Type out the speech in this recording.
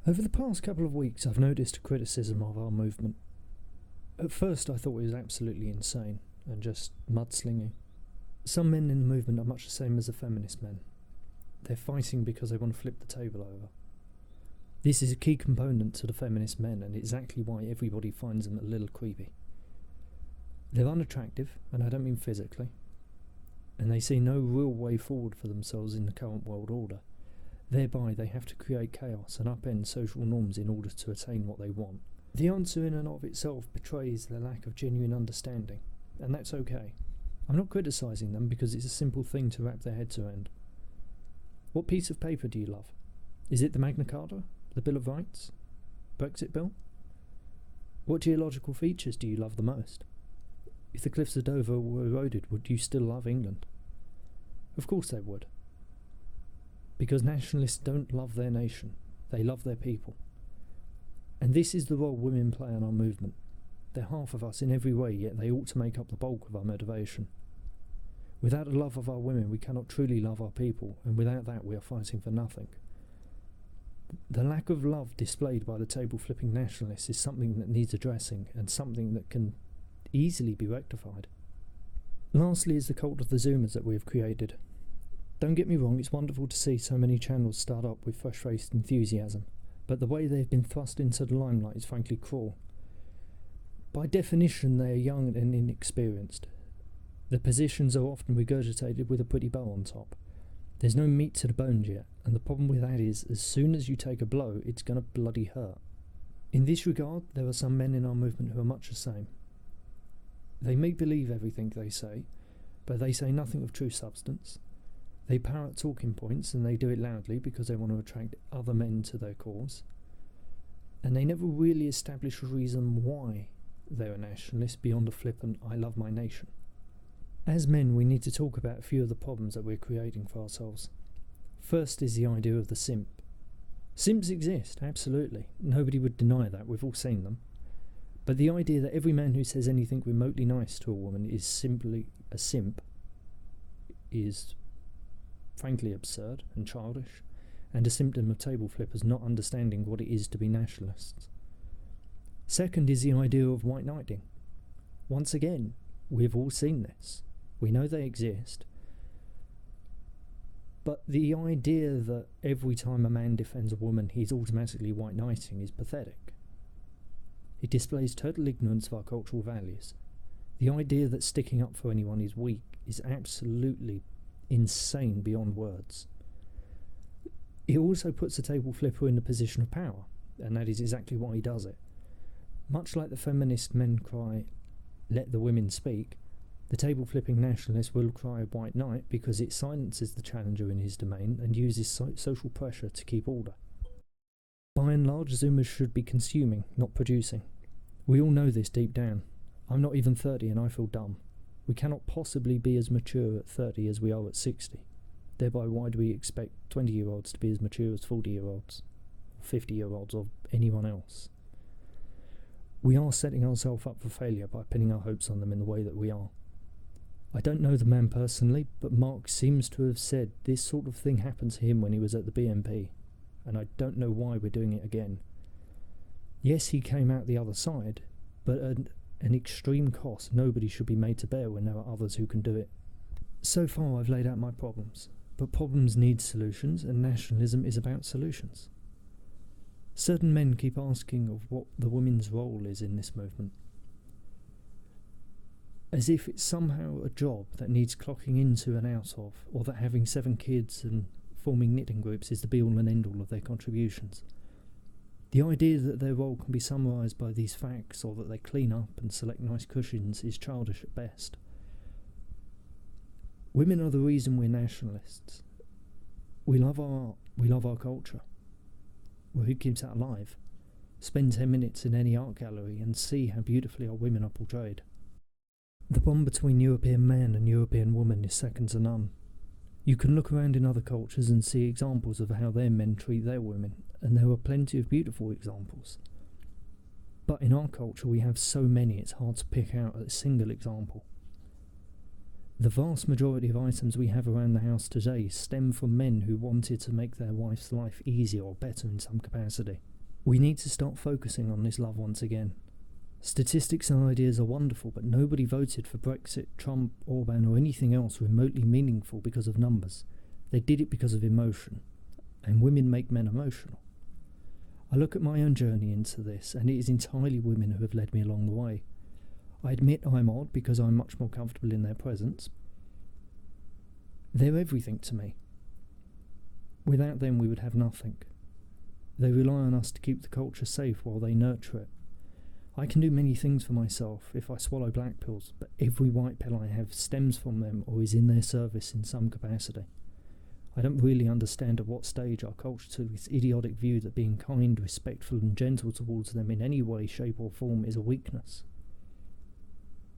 Over the past couple of weeks, I've noticed a criticism of our movement. At first, I thought it was absolutely insane and just mudslinging. Some men in the movement are much the same as the feminist men. They're fighting because they want to flip the table over. This is a key component to the feminist men, and exactly why everybody finds them a little creepy. They're unattractive, and I don't mean physically, and they see no real way forward for themselves in the current world order. Thereby, they have to create chaos and upend social norms in order to attain what they want. The answer in and of itself betrays the lack of genuine understanding, and that's okay. I'm not criticising them because it's a simple thing to wrap their heads around. What piece of paper do you love? Is it the Magna Carta? The Bill of Rights? Brexit Bill? What geological features do you love the most? If the cliffs of Dover were eroded, would you still love England? Of course they would. Because nationalists don't love their nation, they love their people. And this is the role women play in our movement. They're half of us in every way, yet they ought to make up the bulk of our motivation. Without a love of our women, we cannot truly love our people, and without that we are fighting for nothing. The lack of love displayed by the table-flipping nationalists is something that needs addressing, and something that can easily be rectified. Lastly is the cult of the Zoomers that we have created. Don't get me wrong, it's wonderful to see so many channels start up with fresh-faced enthusiasm, but the way they've been thrust into the limelight is frankly cruel. By definition, they are young and inexperienced. The positions are often regurgitated with a pretty bow on top. There's no meat to the bones yet, and the problem with that is, as soon as you take a blow, it's going to bloody hurt. In this regard, there are some men in our movement who are much the same. They make believe everything they say, but they say nothing of true substance. They parrot talking points, and they do it loudly because they want to attract other men to their cause. And they never really establish a reason why they're a nationalist beyond a flippant "I love my nation." As men, we need to talk about a few of the problems that we're creating for ourselves. First is the idea of the simp. Simps exist, absolutely. Nobody would deny that, we've all seen them. But the idea that every man who says anything remotely nice to a woman is simply a simp is frankly absurd and childish, and a symptom of table flippers not understanding what it is to be nationalists. Second is the idea of white knighting. Once again, we've all seen this. We know they exist. But the idea that every time a man defends a woman he's automatically white knighting is pathetic. It displays total ignorance of our cultural values. The idea that sticking up for anyone is weak is absolutely insane beyond words. It also puts a table flipper in a position of power, and that is exactly why he does it. Much like the feminist men cry, "Let the women speak," the table-flipping nationalist will cry "white knight" because it silences the challenger in his domain and uses social pressure to keep order. By and large, Zoomers should be consuming, not producing. We all know this deep down. I'm not even 30 and I feel dumb. We cannot possibly be as mature at 30 as we are at 60. Thereby, why do we expect 20-year-olds to be as mature as 40-year-olds, or 50-year-olds, or anyone else? We are setting ourselves up for failure by pinning our hopes on them in the way that we are. I don't know the man personally, but Mark seems to have said this sort of thing happened to him when he was at the BNP, and I don't know why we're doing it again. Yes, he came out the other side, but at an extreme cost nobody should be made to bear when there are others who can do it. So far I've laid out my problems, but problems need solutions, and nationalism is about solutions. Certain men keep asking of what the women's role is in this movement, as if it's somehow a job that needs clocking into and out of, or that having 7 kids and forming knitting groups is the be-all and end-all of their contributions. The idea that their role can be summarised by these facts, or that they clean up and select nice cushions, is childish at best. Women are the reason we're nationalists. We love our art, we love our culture. Well, who keeps that alive? Spend 10 minutes in any art gallery and see how beautifully our women are portrayed. The bond between European man and European woman is second to none. You can look around in other cultures and see examples of how their men treat their women, and there are plenty of beautiful examples. But in our culture we have so many it's hard to pick out a single example. The vast majority of items we have around the house today stem from men who wanted to make their wife's life easier or better in some capacity. We need to start focusing on this love once again. Statistics and ideas are wonderful, but nobody voted for Brexit, Trump, Orban or anything else remotely meaningful because of numbers. They did it because of emotion, and women make men emotional. I look at my own journey into this, and it is entirely women who have led me along the way. I admit I'm odd because I'm much more comfortable in their presence. They're everything to me. Without them we would have nothing. They rely on us to keep the culture safe while they nurture it. I can do many things for myself if I swallow black pills, but every white pill I have stems from them or is in their service in some capacity. I don't really understand at what stage our culture took this idiotic view that being kind, respectful and gentle towards them in any way, shape or form is a weakness.